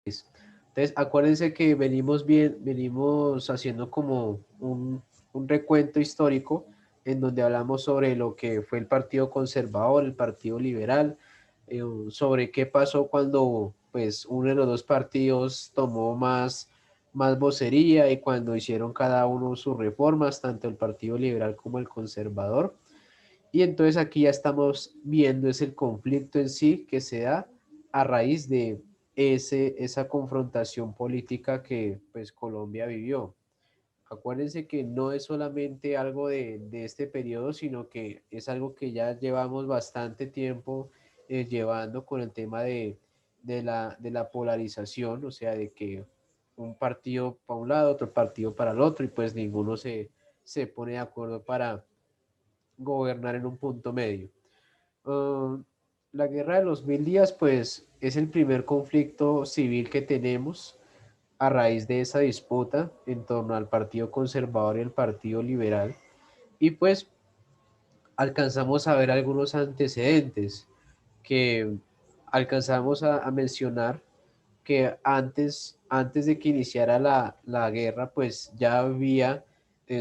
Entonces, acuérdense que venimos haciendo como un recuento histórico en donde hablamos sobre lo que fue el Partido Conservador, el Partido Liberal, sobre qué pasó cuando pues uno de los dos partidos tomó más vocería y cuando hicieron cada uno sus reformas, tanto el Partido Liberal como el Conservador. Y entonces aquí ya estamos viendo es el conflicto en sí que se da a raíz de esa confrontación política que pues Colombia vivió. Acuérdense que no es solamente algo de este periodo, sino que es algo que ya llevamos bastante tiempo llevando con el tema de la polarización, o sea, de que un partido para un lado, otro partido para el otro, y pues ninguno se pone de acuerdo para gobernar en un punto medio. Uh, la guerra de los 1000 días, pues, es el primer conflicto civil que tenemos a raíz de esa disputa en torno al Partido Conservador y el Partido Liberal. Y pues alcanzamos a ver algunos antecedentes que alcanzamos a mencionar que antes de que iniciara la guerra, pues ya había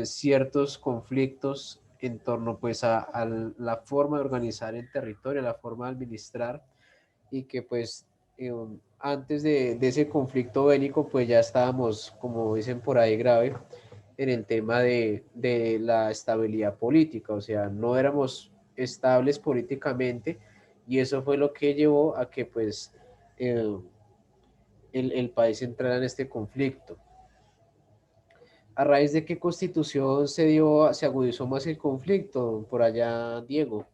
ciertos conflictos en torno pues a la forma de organizar el territorio, la forma de administrar y que pues antes de ese conflicto bélico pues ya estábamos, como dicen por ahí, grave en el tema de la estabilidad política, o sea, no éramos estables políticamente y eso fue lo que llevó a que pues eh, el país entrara en este conflicto. ¿A raíz de qué constitución se agudizó más el conflicto? Por allá, Diego.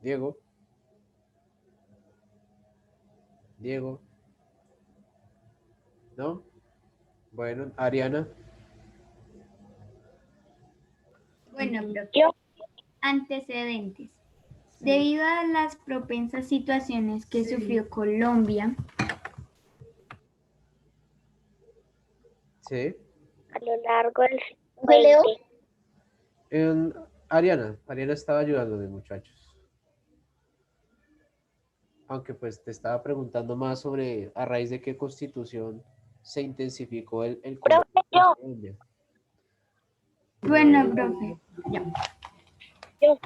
Diego, Diego, ¿no? Bueno, Ariana, Bueno, profe, Yo, antecedentes. Debido a las propensas situaciones que sufrió Colombia, sí. a lo largo del siglo ¿yo leo? XX, En- Ariana estaba ayudándome, muchachos. Aunque pues te estaba preguntando más sobre a raíz de qué constitución se intensificó el profe, conflicto en Colombia. Bueno, profe, ya. yo,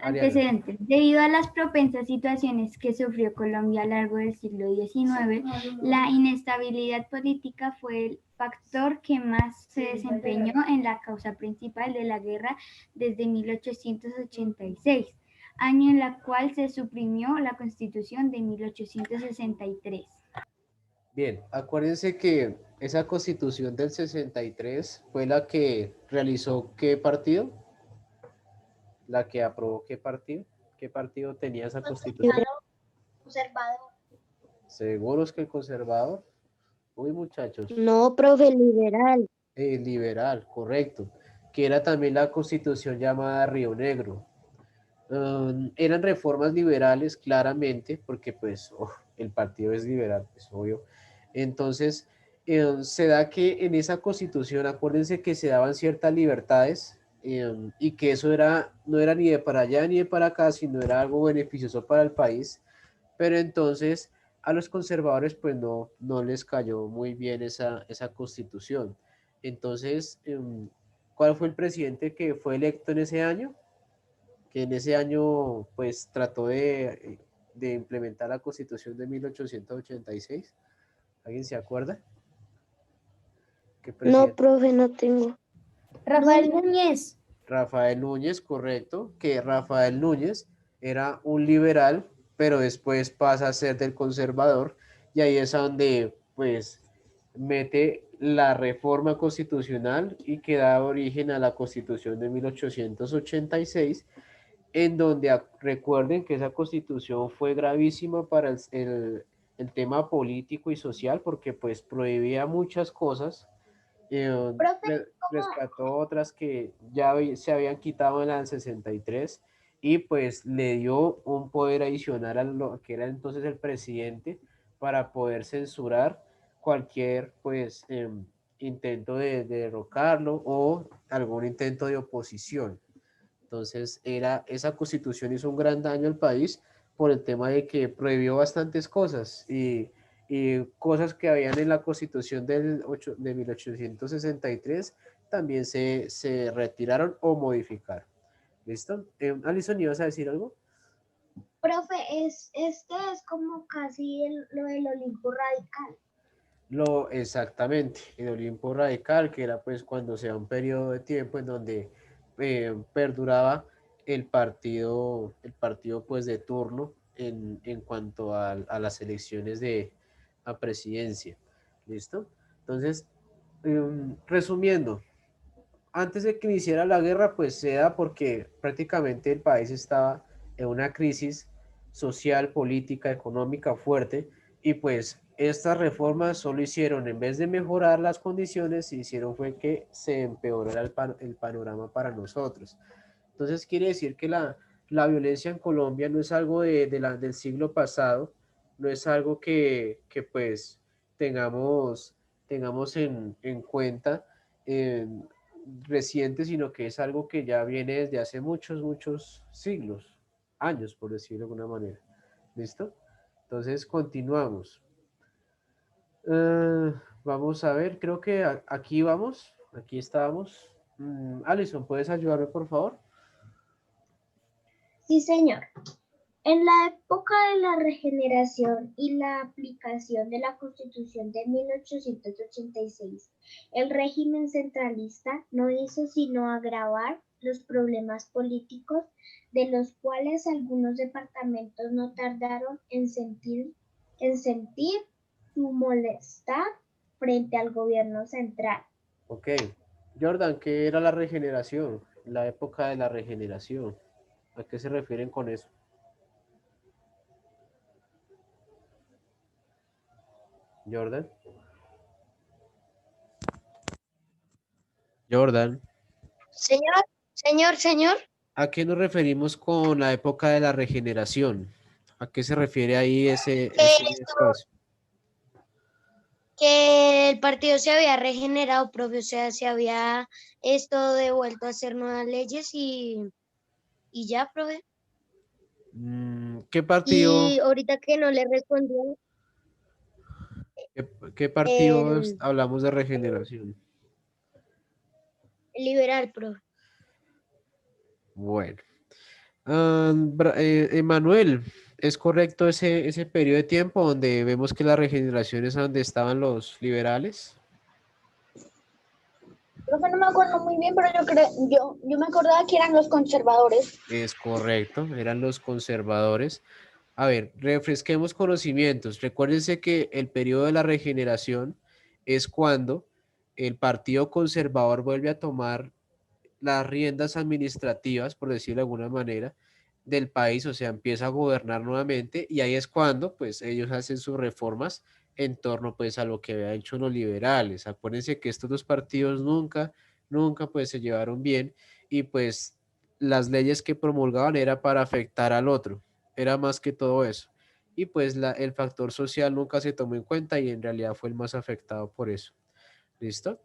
Ariana. Antecedentes. Debido a las propensas situaciones que sufrió Colombia a lo largo del siglo XIX, la inestabilidad política fue el factor que más se desempeñó en la causa principal de la guerra desde 1886, año en la cual se suprimió la Constitución de 1863. Bien, acuérdense que esa constitución del 63 fue la que realizó qué partido, la que aprobó qué partido tenía esa constitución. Conservador. Seguros que el conservador. Uy, muchachos, no, profe, liberal. liberal, correcto, que era también la constitución llamada Río Negro. Eran reformas liberales, claramente, porque pues el partido es liberal, es obvio. Entonces, se da que en esa constitución, acuérdense que se daban ciertas libertades y que eso no era ni de para allá ni de para acá, sino era algo beneficioso para el país. Pero entonces a los conservadores pues no les cayó muy bien esa constitución. Entonces, ¿cuál fue el presidente que fue electo en ese año? Que en ese año pues trató de implementar la constitución de 1886. ¿Alguien se acuerda? ¿Qué No, presidente? profe, no tengo. Rafael Núñez. Rafael Núñez, correcto, que Rafael Núñez era un liberal, pero después pasa a ser del conservador, y ahí es donde pues mete la reforma constitucional y que da origen a la constitución de 1886, en donde recuerden que esa constitución fue gravísima para el tema político y social, porque pues prohibía muchas cosas, Profe, rescató otras que ya se habían quitado en la del 63 y pues le dio un poder adicional a lo que era entonces el presidente para poder censurar cualquier pues intento de derrocarlo o algún intento de oposición. Entonces esa constitución hizo un gran daño al país por el tema de que prohibió bastantes cosas y cosas que habían en la Constitución de 1863 también se retiraron o modificaron. ¿Listo? Alison, ¿ibas a decir algo? Profe, este es como casi lo del Olimpo Radical. Exactamente, el Olimpo Radical, que era pues cuando se da un periodo de tiempo en donde perduraba el partido pues de turno en cuanto a las elecciones a presidencia. ¿Listo? Entonces, resumiendo, antes de que iniciara la guerra, pues se da porque prácticamente el país estaba en una crisis social, política, económica fuerte y pues estas reformas solo hicieron, en vez de mejorar las condiciones, hicieron fue que se empeorara el panorama para nosotros. Entonces quiere decir que la violencia en Colombia no es algo del siglo pasado, no es algo pues tengamos en cuenta reciente, sino que es algo que ya viene desde hace muchos, muchos siglos, años, por decirlo de alguna manera. ¿Listo? Entonces continuamos. Vamos a ver, creo que aquí vamos, aquí estábamos. Alison, ¿puedes ayudarme, por favor? Sí, señor. En la época de la regeneración y la aplicación de la Constitución de 1886, el régimen centralista no hizo sino agravar los problemas políticos, de los cuales algunos departamentos no tardaron en sentir su molestar frente al gobierno central. Ok. Jordan, ¿qué era la regeneración? La época de la regeneración. ¿A qué se refieren con eso? Jordan. Jordan. Señor. ¿A qué nos referimos con la época de la regeneración? ¿A qué se refiere ahí ese espacio? Que el partido se había regenerado, profe, o sea, se había esto devuelto a hacer nuevas leyes y ya, profe. ¿Qué partido, Y ahorita que no le respondió, qué partidos el, hablamos de regeneración? el liberal, profe. Bueno. Emanuel, ¿es correcto ese periodo de tiempo donde vemos que la regeneración es donde estaban los liberales? Profe, no me acuerdo muy bien, pero yo me acordaba que eran los conservadores. Es correcto, eran los conservadores. A ver, refresquemos conocimientos. Recuérdense que el periodo de la regeneración es cuando el Partido Conservador vuelve a tomar las riendas administrativas, por decirlo de alguna manera, del país, o sea, empieza a gobernar nuevamente y ahí es cuando pues ellos hacen sus reformas en torno pues a lo que habían hecho los liberales. Acuérdense que estos dos partidos nunca pues se llevaron bien y pues las leyes que promulgaban era para afectar al otro, era más que todo eso. Y pues el factor social nunca se tomó en cuenta y en realidad fue el más afectado por eso. ¿Listo?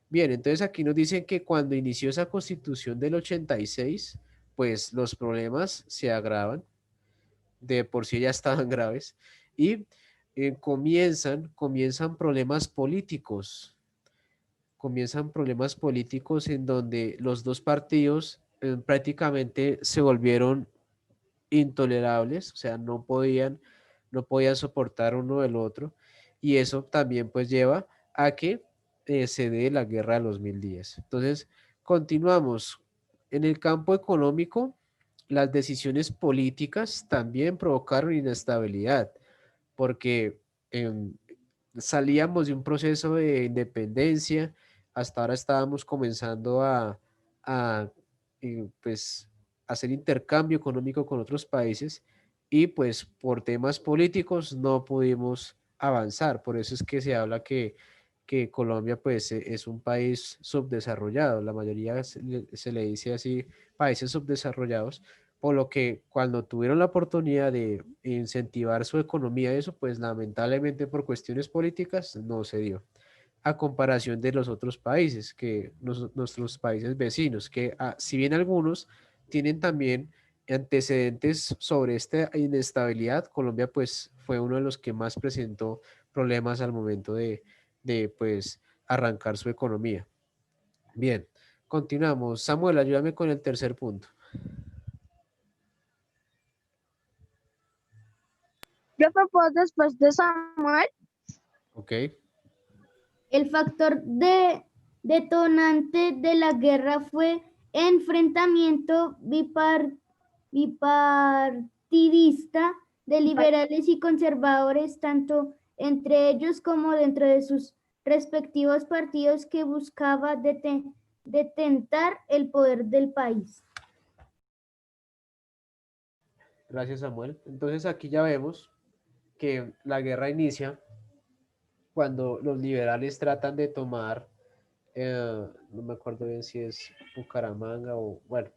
Bien, entonces aquí nos dicen que cuando inició esa constitución del 86, pues los problemas se agravan, de por sí ya estaban graves, y comienzan comienzan problemas políticos en donde los dos partidos prácticamente se volvieron intolerables, o sea, no podían soportar uno del otro, y eso también pues lleva a que se dé la guerra de los 1000 días. Entonces, continuamos. En el campo económico, las decisiones políticas también provocaron inestabilidad, porque em, salíamos de un proceso de independencia, hasta ahora estábamos comenzando a, pues, hacer intercambio económico con otros países y pues por temas políticos no pudimos avanzar. Por eso es que se habla que Colombia pues es un país subdesarrollado. La mayoría se le dice así, países subdesarrollados, por lo que cuando tuvieron la oportunidad de incentivar su economía, eso pues lamentablemente por cuestiones políticas no se dio, a comparación de los otros países, que nuestros países vecinos, que si bien algunos tienen también antecedentes sobre esta inestabilidad, Colombia pues fue uno de los que más presentó problemas al momento de pues arrancar su economía. Bien, continuamos. Samuel, ayúdame con el tercer punto. Profe, ¿puedo después de Samuel? Ok. El factor detonante de la guerra fue enfrentamiento bipartidista de liberales y conservadores, tanto entre ellos como dentro de sus respectivos partidos, que buscaba detentar el poder del país. Gracias, Samuel. Entonces aquí ya vemos que la guerra inicia cuando los liberales tratan de tomar, no me acuerdo bien si es Bucaramanga o, bueno,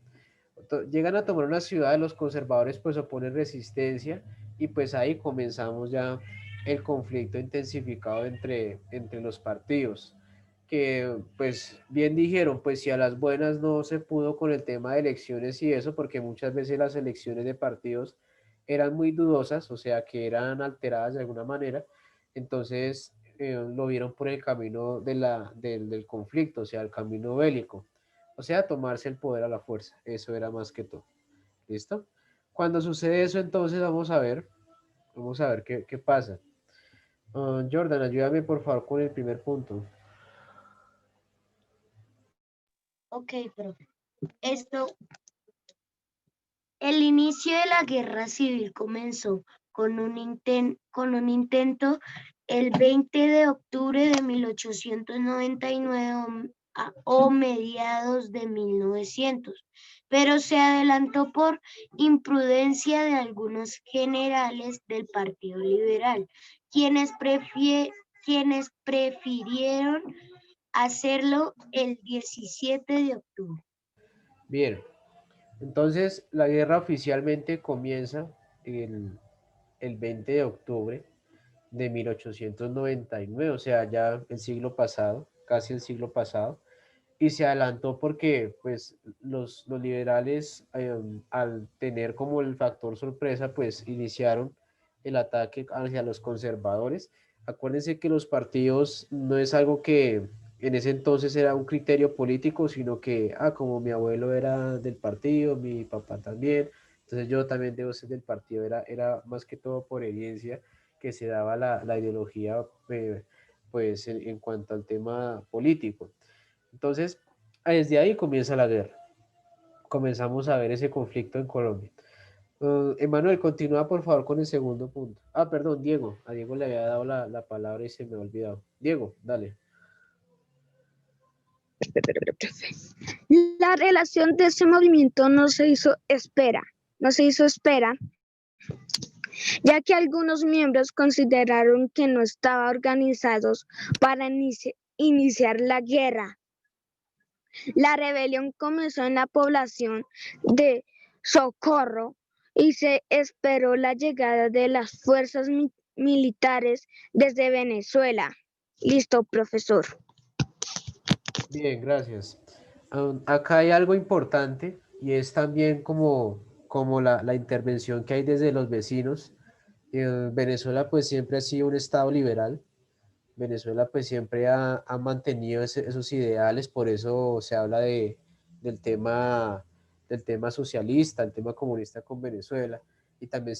llegan a tomar una ciudad, los conservadores pues oponen resistencia y pues ahí comenzamos ya el conflicto intensificado entre los partidos, que pues bien dijeron, pues si a las buenas no se pudo con el tema de elecciones y eso, porque muchas veces las elecciones de partidos eran muy dudosas, o sea que eran alteradas de alguna manera, entonces lo vieron por el camino del conflicto, o sea, el camino bélico. O sea, tomarse el poder a la fuerza. Eso era más que todo. ¿Listo? Cuando sucede eso, entonces vamos a ver qué pasa. Jordan, ayúdame por favor con el primer punto. Ok, profe. El inicio de la guerra civil comenzó con un intento el 20 de octubre de 1899 o mediados de 1900, pero se adelantó por imprudencia de algunos generales del Partido Liberal, quienes prefirieron hacerlo el 17 de octubre. Bien, entonces la guerra oficialmente comienza el 20 de octubre de 1899, o sea, ya el siglo pasado, casi el siglo pasado. Y se adelantó porque pues los liberales al tener como el factor sorpresa pues iniciaron el ataque hacia los conservadores. Acuérdense que los partidos no es algo que en ese entonces era un criterio político, sino que, como mi abuelo era del partido, mi papá también, entonces yo también debo ser del partido, era más que todo por herencia que se daba la ideología pues en cuanto al tema político. Entonces, desde ahí comienza la guerra. Comenzamos a ver ese conflicto en Colombia. Emanuel, continúa por favor con el segundo punto. Perdón, Diego. A Diego le había dado la palabra y se me ha olvidado. Diego, dale. La relación de ese movimiento no se hizo espera, ya que algunos miembros consideraron que no estaban organizados para iniciar la guerra. La rebelión comenzó en la población de Socorro y se esperó la llegada de las fuerzas militares desde Venezuela. Listo, profesor. Bien, gracias. Acá hay algo importante y es también como la intervención que hay desde los vecinos. Venezuela pues siempre ha sido un estado liberal. Venezuela pues siempre ha mantenido esos ideales, por eso se habla del tema socialista, el tema comunista con Venezuela, y también,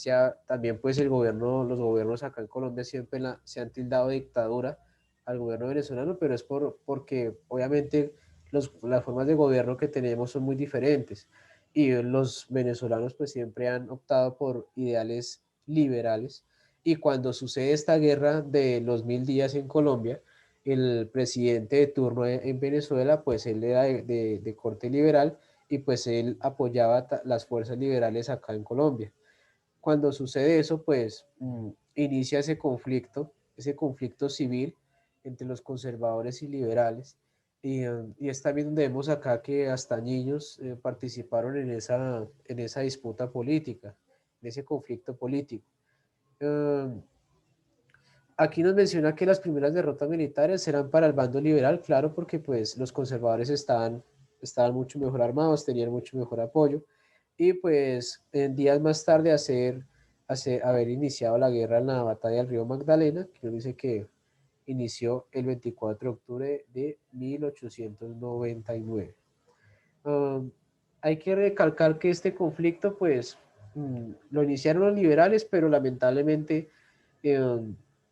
también pues los gobiernos acá en Colombia siempre se han tildado de dictadura al gobierno venezolano, pero es porque obviamente las formas de gobierno que tenemos son muy diferentes, y los venezolanos pues siempre han optado por ideales liberales, y cuando sucede esta guerra de los 1000 días en Colombia, el presidente de turno en Venezuela, pues él era de corte liberal y pues él apoyaba las fuerzas liberales acá en Colombia. Cuando sucede eso, pues inicia ese conflicto civil entre los conservadores y liberales. Y es también donde vemos acá que hasta niños participaron en esa disputa política, en ese conflicto político. Aquí nos menciona que las primeras derrotas militares eran para el bando liberal, claro, porque pues los conservadores estaban mucho mejor armados, tenían mucho mejor apoyo, y pues en días más tarde haber iniciado la guerra en la batalla del río Magdalena, que dice que inició el 24 de octubre de 1899. Um, Hay que recalcar que este conflicto, pues, lo iniciaron los liberales, pero lamentablemente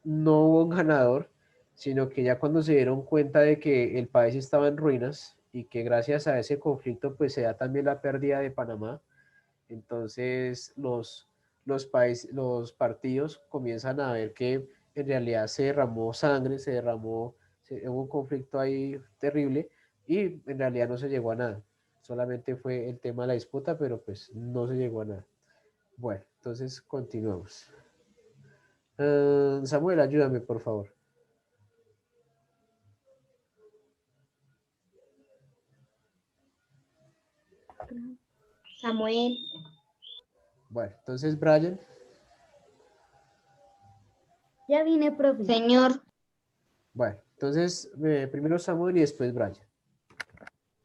no hubo un ganador, sino que ya cuando se dieron cuenta de que el país estaba en ruinas y que gracias a ese conflicto, pues se da también la pérdida de Panamá, entonces los partidos comienzan a ver que en realidad se derramó sangre, hubo un conflicto ahí terrible y en realidad no se llegó a nada. Solamente fue el tema de la disputa, pero pues no se llegó a nada. Bueno, entonces continuamos. Samuel, ayúdame, por favor. Samuel. Bueno, entonces Brian. Ya vine, profe. Señor, Bueno, entonces primero Samuel y después Brian.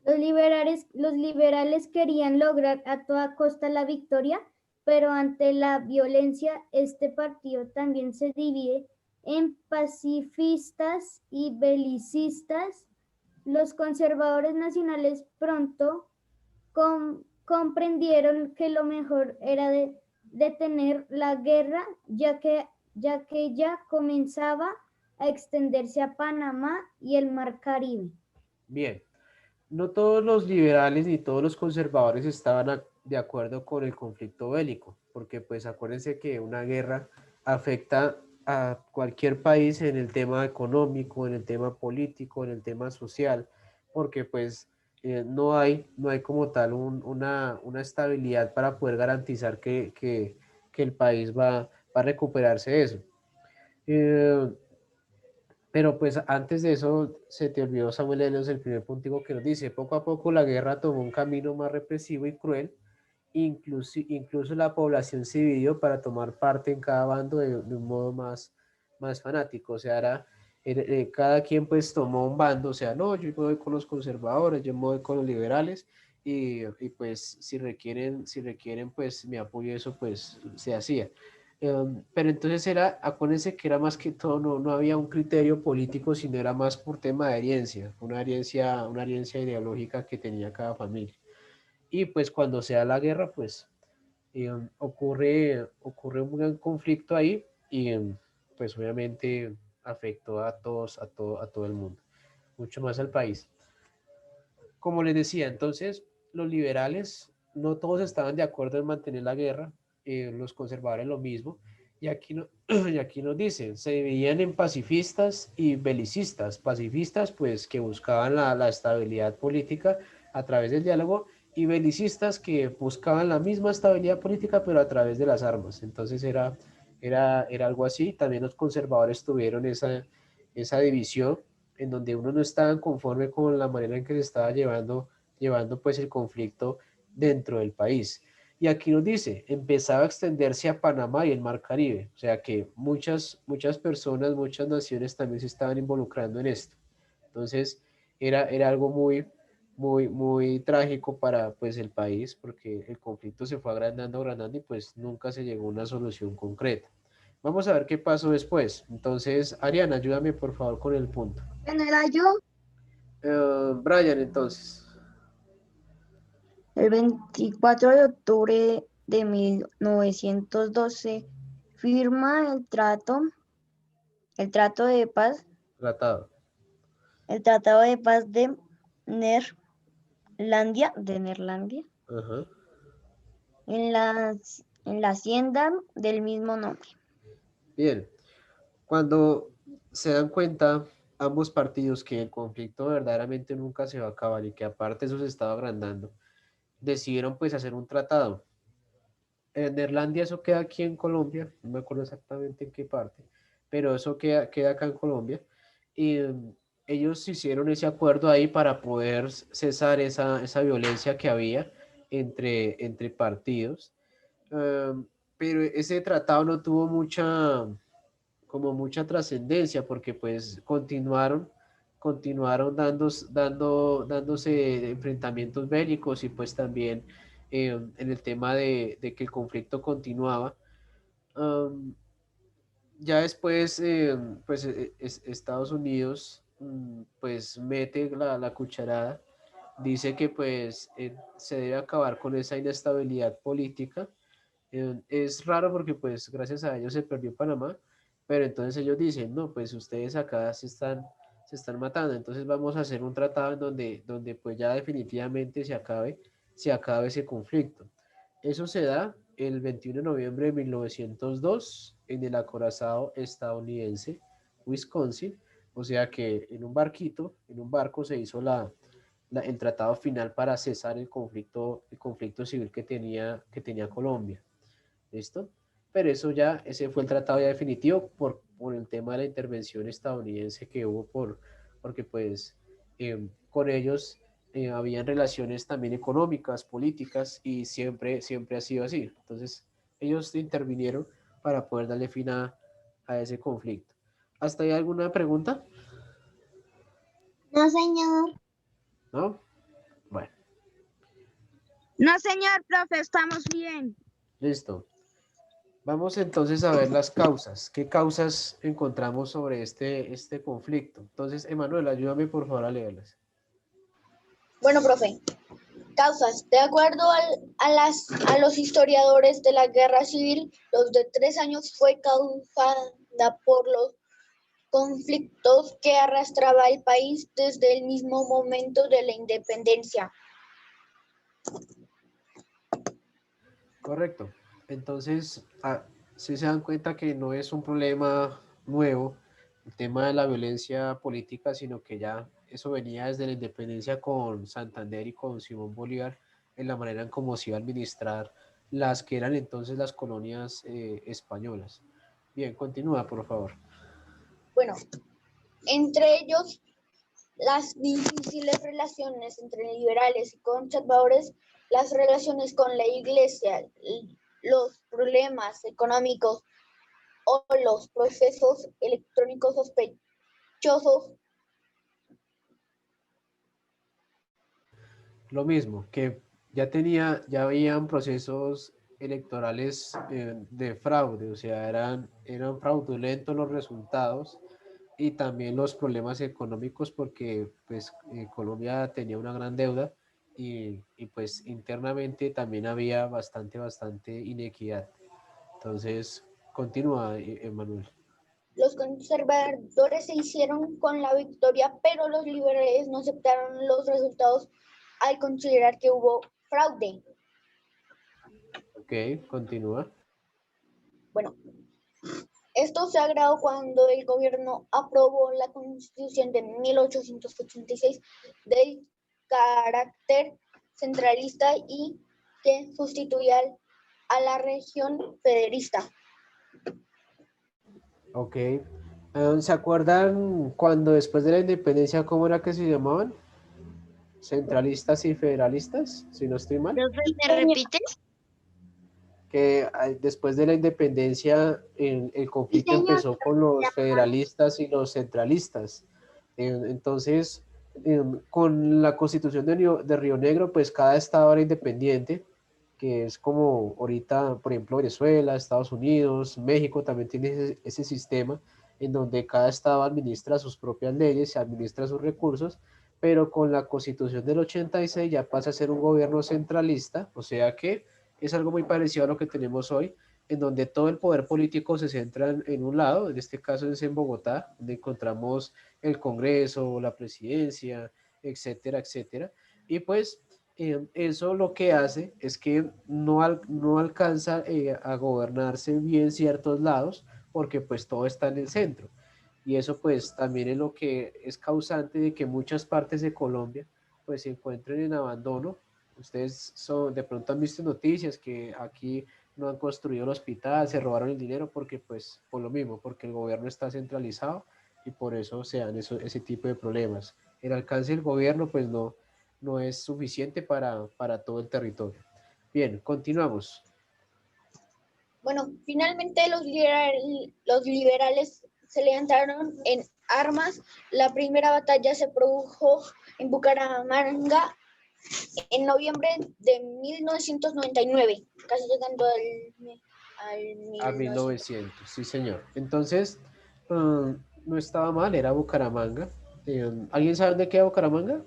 Los liberales querían lograr a toda costa la victoria, pero ante la violencia, este partido también se divide en pacifistas y belicistas. Los conservadores nacionales pronto comprendieron que lo mejor era detener la guerra, ya que ya comenzaba a extenderse a Panamá y el Mar Caribe. Bien, no todos los liberales ni todos los conservadores estaban de acuerdo con el conflicto bélico, porque pues acuérdense que una guerra afecta a cualquier país en el tema económico, en el tema político, en el tema social, porque pues no hay como tal una estabilidad para poder garantizar que el país va a recuperarse de eso. Eh, pero pues antes de eso, se te olvidó Samuel Helios, el primer puntico que nos dice, poco a poco la guerra tomó un camino más represivo y cruel, incluso la población se dividió para tomar parte en cada bando de un modo más fanático, o sea, cada quien pues tomó un bando, o sea, no, yo me voy con los conservadores, yo me voy con los liberales, pues si requieren pues mi apoyo, eso pues se hacía. Pero entonces acuérdense que era más que todo, no había un criterio político, sino era más por tema de herencia, una herencia ideológica que tenía cada familia. Y pues cuando se da la guerra, pues ocurre un gran conflicto ahí y pues obviamente afectó a todos, a todo el mundo, mucho más al país. Como les decía, entonces los liberales no todos estaban de acuerdo en mantener la guerra, los conservadores lo mismo, y aquí, y aquí nos dicen, se dividían en pacifistas y belicistas. Pacifistas pues que buscaban la estabilidad política a través del diálogo y belicistas que buscaban la misma estabilidad política pero a través de las armas. Entonces era algo así. También los conservadores tuvieron esa división en donde uno no estaba conforme con la manera en que se estaba llevando pues el conflicto dentro del país. Y aquí nos dice, empezaba a extenderse a Panamá y el Mar Caribe, o sea que muchas personas, muchas naciones también se estaban involucrando en esto. Entonces era algo muy trágico para pues el país porque el conflicto se fue agrandando y pues nunca se llegó a una solución concreta. Vamos a ver qué pasó después. Entonces, Ariana, ayúdame por favor con el punto. ¿Quién era yo? Brian, entonces. el 24 de octubre de 1912 firma Tratado. el Tratado de Paz de Neerlandia, Ajá. en la hacienda del mismo nombre. Bien. Cuando se dan cuenta ambos partidos que el conflicto verdaderamente nunca se va a acabar y que aparte eso se estaba agrandando, decidieron pues hacer un tratado. En Neerlandia eso queda aquí en Colombia, no me acuerdo exactamente en qué parte, pero eso queda acá en Colombia. Y ellos hicieron ese acuerdo ahí para poder cesar esa violencia que había entre partidos. Um, pero ese tratado no tuvo mucha trascendencia porque pues continuaron dándose enfrentamientos bélicos y pues también en el tema de que el conflicto continuaba. Am, ya después, pues Estados Unidos, pues mete la cucharada, dice que pues se debe acabar con esa inestabilidad política. Es raro porque pues gracias a ellos se perdió Panamá, pero entonces ellos dicen, no, pues ustedes acá se están matando, entonces vamos a hacer un tratado en donde pues ya definitivamente se acabe ese conflicto. Eso se da el 21 de noviembre de 1902 en el acorazado estadounidense Wisconsin, o sea que en un barquito, en un barco se hizo el tratado final para cesar el conflicto civil que tenía Colombia. ¿Listo? Pero eso ya, ese fue el tratado ya definitivo por el tema de la intervención estadounidense que hubo porque pues con ellos habían relaciones también económicas, políticas y siempre ha sido así. Entonces ellos intervinieron para poder darle fin a ese conflicto. ¿Hasta ahí alguna pregunta? No, señor. ¿No? Bueno, No, señor, profe, estamos bien. listo. Vamos entonces a ver las causas. ¿Qué causas encontramos sobre este conflicto? Entonces, Emanuel, ayúdame por favor a leerlas. Bueno, profe. Causas. De acuerdo a los historiadores de la guerra civil, los de 3 años fue causada por los conflictos que arrastraba el país desde el mismo momento de la independencia. Correcto. Entonces, si se dan cuenta que no es un problema nuevo el tema de la violencia política, sino que ya eso venía desde la independencia con Santander y con Simón Bolívar en la manera en cómo se iba a administrar las que eran entonces las colonias españolas. Bien, continúa, por favor. Bueno, entre ellos las difíciles relaciones entre liberales y conservadores, las relaciones con la Iglesia, los problemas económicos o los procesos electrónicos sospechosos. Lo mismo, que ya habían procesos electorales de fraude, o sea, eran fraudulentos los resultados y también los problemas económicos porque pues Colombia tenía una gran deuda y pues internamente también había bastante inequidad. Entonces, continúa, Emanuel. Los conservadores se hicieron con la victoria, pero los liberales no aceptaron los resultados al considerar que hubo fraude. Ok, continúa. Bueno, esto se agravó cuando el gobierno aprobó la Constitución de 1886 de carácter centralista y que sustituía a la región federalista. Ok. ¿Se acuerdan cuando después de la independencia, cómo era que se llamaban? Centralistas y federalistas, si no estoy mal. Profe, ¿me repites? Que después de la independencia el conflicto empezó con los federalistas y los centralistas. Entonces, con la constitución de Río Negro, pues cada estado era independiente, que es como ahorita, por ejemplo, Venezuela, Estados Unidos, México también tiene ese sistema en donde cada estado administra sus propias leyes, administra sus recursos, pero con la constitución del 86 ya pasa a ser un gobierno centralista, o sea que es algo muy parecido a lo que tenemos hoy, en donde todo el poder político se centra en un lado, en este caso es en Bogotá, donde encontramos el Congreso, la presidencia, etcétera, etcétera. Y pues eso lo que hace es que no alcanza a gobernarse bien ciertos lados, porque pues todo está en el centro. Y eso pues también es lo que es causante de que muchas partes de Colombia pues se encuentren en abandono. Ustedes de pronto han visto noticias que aquí no han construido el hospital, se robaron el dinero porque pues por lo mismo, porque el gobierno está centralizado y por eso se dan ese tipo de problemas. El alcance del gobierno pues no es suficiente para todo el territorio. Bien, continuamos. Bueno, finalmente los liberales se levantaron en armas. La primera batalla se produjo en Bucaramanga En noviembre de 1999, casi llegando al A 1900, sí señor. Entonces, no estaba mal, era Bucaramanga. ¿Alguien sabe dónde queda Bucaramanga?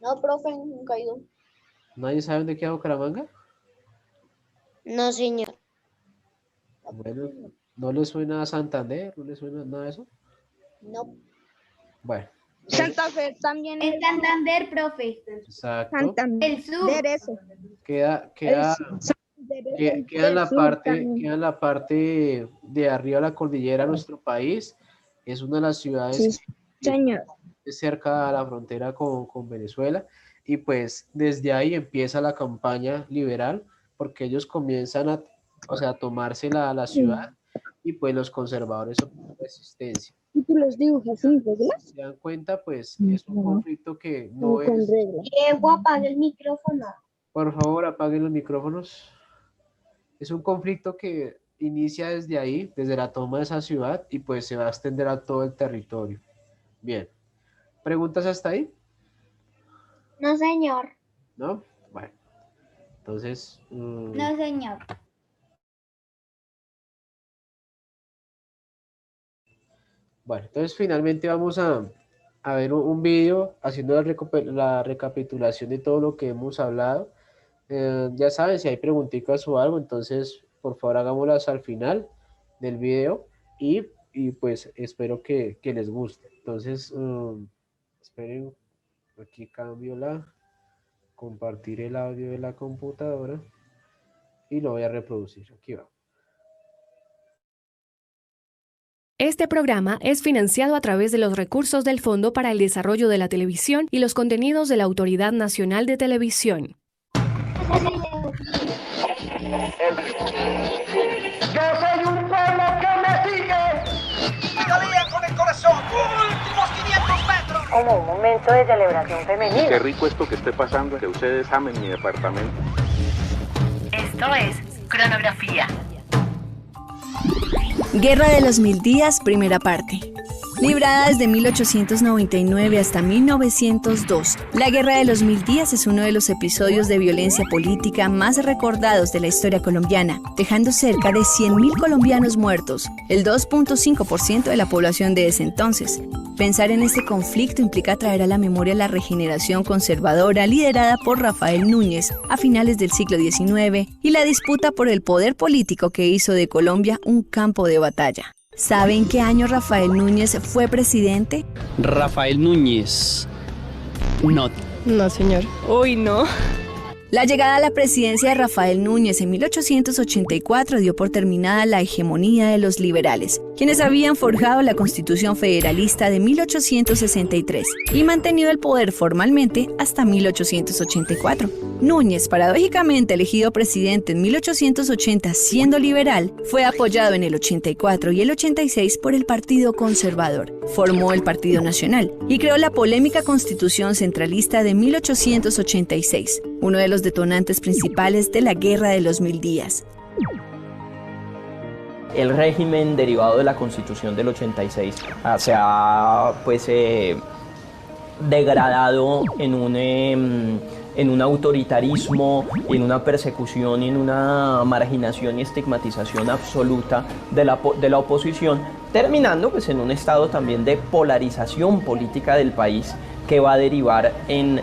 No, profe, nunca he ido. ¿Nadie sabe dónde queda Bucaramanga? No, señor. Bueno, ¿no le suena a Santander? ¿No le suena nada de eso? No. Bueno, Santa Fe también es En Santander, profe. exacto. Santander, El sur. eso. Queda en la parte de arriba de la cordillera de nuestro país. Es una de las ciudades Sí, señor. cerca a la frontera con Venezuela. Y pues desde ahí empieza la campaña liberal, porque ellos comienzan a tomarse la ciudad, y pues los conservadores oponen resistencia. ¿Y tú los dibujas sin reglas? Si se dan cuenta, pues es un conflicto que no Con es... reglas. Diego, apague el micrófono. Por favor, apaguen los micrófonos. Es un conflicto que inicia desde ahí, desde la toma de esa ciudad, y pues se va a extender a todo el territorio. Bien. ¿Preguntas hasta ahí? No, señor. ¿No? Bueno. Entonces... No, señor. Bueno, entonces finalmente vamos a ver un video haciendo la recapitulación de todo lo que hemos hablado. Ya saben, si hay preguntitas o algo, entonces por favor hagámoslas al final del video, y pues espero que les guste. Entonces, esperen, aquí cambio compartir el audio de la computadora y lo voy a reproducir. Aquí va. Este programa es financiado a través de los recursos del Fondo para el Desarrollo de la Televisión y los contenidos de la Autoridad Nacional de Televisión. Yo soy un pueblo que me sigue. Pedalea con el corazón. Últimos 500 metros. Como un momento de celebración femenina. Qué rico esto que esté pasando, que ustedes amen mi departamento. Esto es Cronografía. Guerra de los 1000 días, primera parte. Librada desde 1899 hasta 1902, la Guerra de los 1000 días es uno de los episodios de violencia política más recordados de la historia colombiana, dejando cerca de 100.000 colombianos muertos, el 2.5% de la población de ese entonces. Pensar en este conflicto implica traer a la memoria la regeneración conservadora liderada por Rafael Núñez a finales del siglo XIX y la disputa por el poder político que hizo de Colombia un campo de batalla. ¿Sabe en qué año Rafael Núñez fue presidente? Rafael Núñez. No. No, señor. Uy, no. La llegada a la presidencia de Rafael Núñez en 1884 dio por terminada la hegemonía de los liberales, quienes habían forjado la Constitución Federalista de 1863 y mantenido el poder formalmente hasta 1884. Núñez, paradójicamente elegido presidente en 1880 siendo liberal, fue apoyado en el 84 y el 86 por el Partido Conservador. Formó el Partido Nacional y creó la polémica Constitución Centralista de 1886, uno de los detonantes principales de la Guerra de los 1000 días. El régimen derivado de la Constitución del 86 se ha degradado en un autoritarismo, en una persecución y en una marginación y estigmatización absoluta de la oposición, terminando en un estado también de polarización política del país que va a derivar en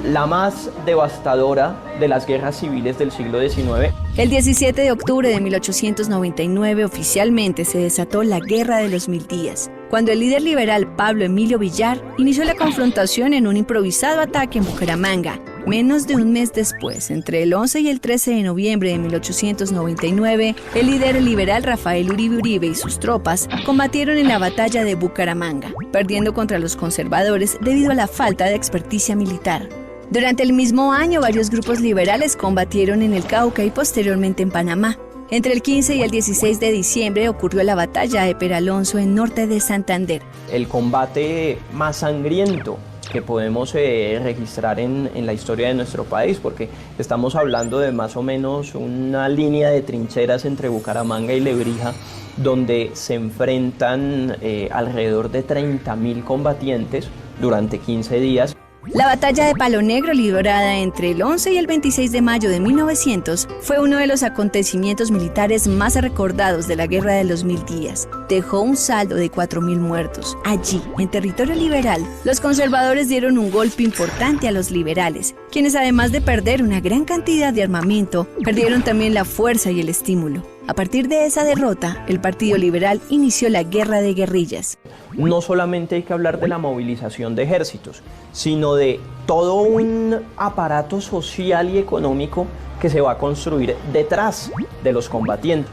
la más devastadora de las guerras civiles del siglo XIX. El 17 de octubre de 1899 oficialmente se desató la Guerra de los 1000 días, cuando el líder liberal Pablo Emilio Villar inició la confrontación en un improvisado ataque en Bucaramanga. Menos de un mes después, entre el 11 y el 13 de noviembre de 1899, el líder liberal Rafael Uribe Uribe y sus tropas combatieron en la batalla de Bucaramanga, perdiendo contra los conservadores debido a la falta de experticia militar. Durante el mismo año, varios grupos liberales combatieron en el Cauca y posteriormente en Panamá. Entre el 15 y el 16 de diciembre ocurrió la batalla de Peralonso en norte de Santander. El combate más sangriento que podemos registrar en la historia de nuestro país, porque estamos hablando de más o menos una línea de trincheras entre Bucaramanga y Lebrija, donde se enfrentan alrededor de 30.000 combatientes durante 15 días. La batalla de Palo Negro, librada entre el 11 y el 26 de mayo de 1900, fue uno de los acontecimientos militares más recordados de la Guerra de los Mil Días. Dejó un saldo de 4.000 muertos. Allí, en territorio liberal, los conservadores dieron un golpe importante a los liberales, quienes además de perder una gran cantidad de armamento, perdieron también la fuerza y el estímulo. A partir de esa derrota, el Partido Liberal inició la guerra de guerrillas. No solamente hay que hablar de la movilización de ejércitos, sino de todo un aparato social y económico que se va a construir detrás de los combatientes.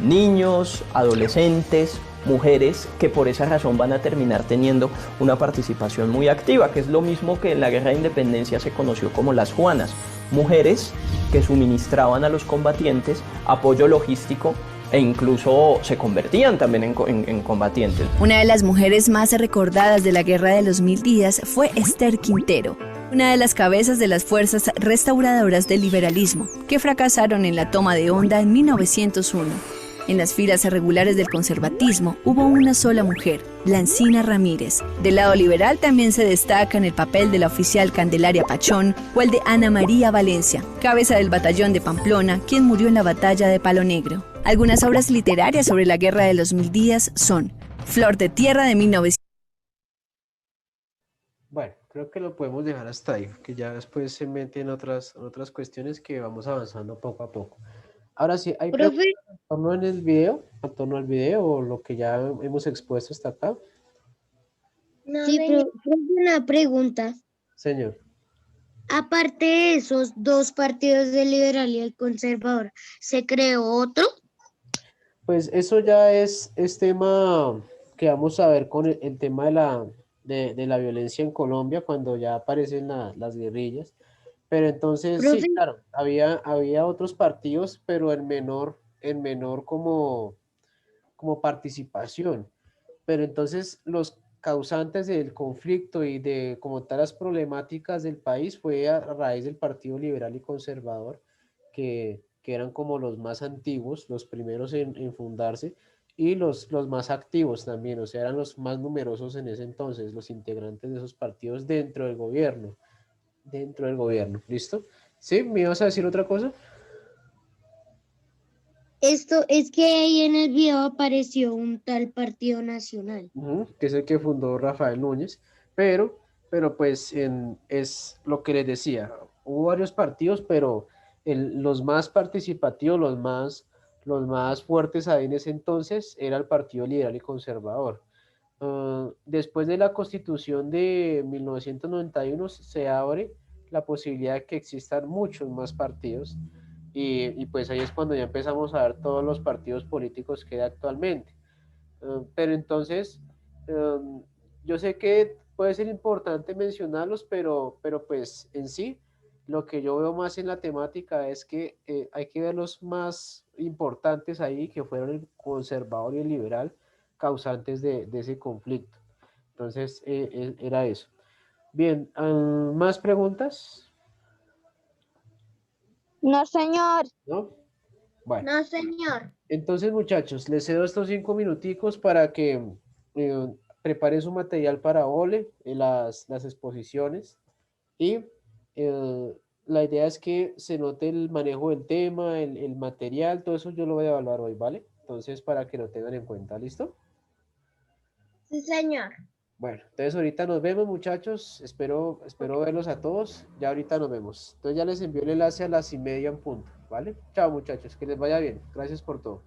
Niños, adolescentes, mujeres que por esa razón van a terminar teniendo una participación muy activa, que es lo mismo que en la Guerra de Independencia se conoció como las Juanas. Mujeres que suministraban a los combatientes apoyo logístico e incluso se convertían también en combatientes. Una de las mujeres más recordadas de la Guerra de los Mil Días fue Esther Quintero, una de las cabezas de las fuerzas restauradoras del liberalismo, que fracasaron en la toma de Honda en 1901. En las filas regulares del conservatismo hubo una sola mujer, Blanzina Ramírez. Del lado liberal también se destacan el papel de la oficial Candelaria Pachón o el de Ana María Valencia, cabeza del batallón de Pamplona, quien murió en la batalla de Palo Negro. Algunas obras literarias sobre la Guerra de los Mil Días son Flor de Tierra de 1900. Bueno, creo que lo podemos dejar hasta ahí, que ya después se meten otras cuestiones que vamos avanzando poco a poco. Ahora sí, ¿hay preguntas en torno en el video, en torno al video o lo que ya hemos expuesto hasta acá? No, sí, pero una pregunta. Señor. Aparte de esos dos partidos, el liberal y el conservador, ¿se creó otro? Pues eso ya es tema que vamos a ver con el tema de la violencia en Colombia, cuando ya aparecen las guerrillas. Pero entonces, sí, claro, había otros partidos, pero en menor como participación. Pero entonces los causantes del conflicto y de como tal las problemáticas del país fue a raíz del Partido Liberal y Conservador, que eran como los más antiguos, los primeros en fundarse, y los más activos también, o sea, eran los más numerosos en ese entonces, los integrantes de esos partidos dentro del gobierno. ¿Listo? ¿Sí? ¿Me ibas a decir otra cosa? Esto es que ahí en el video apareció un tal Partido Nacional. Que es el que fundó Rafael Núñez, pero pues es lo que les decía, hubo varios partidos, pero los más participativos, los más fuertes ahí en ese entonces era el Partido Liberal y Conservador. Después de la Constitución de 1991 se abre la posibilidad de que existan muchos más partidos y pues ahí es cuando ya empezamos a ver todos los partidos políticos que hay actualmente. Pero entonces, yo sé que puede ser importante mencionarlos, pero pues en sí, lo que yo veo más en la temática es que hay que ver los más importantes ahí, que fueron el conservador y el liberal, causantes de ese conflicto. Entonces, era eso. Bien, ¿más preguntas? No, señor. ¿No? Bueno. No, señor. Entonces, muchachos, les cedo estos 5 minuticos para que preparen su material para OLE, las exposiciones, y la idea es que se note el manejo del tema, el material, todo eso yo lo voy a evaluar hoy, ¿vale? Entonces, para que lo tengan en cuenta, ¿listo? Sí, señor. Bueno, entonces ahorita nos vemos, muchachos. Espero verlos a todos. Ya ahorita nos vemos. Entonces ya les envío el enlace a las 1:30 en punto, ¿vale? Chao, muchachos, que les vaya bien. Gracias por todo.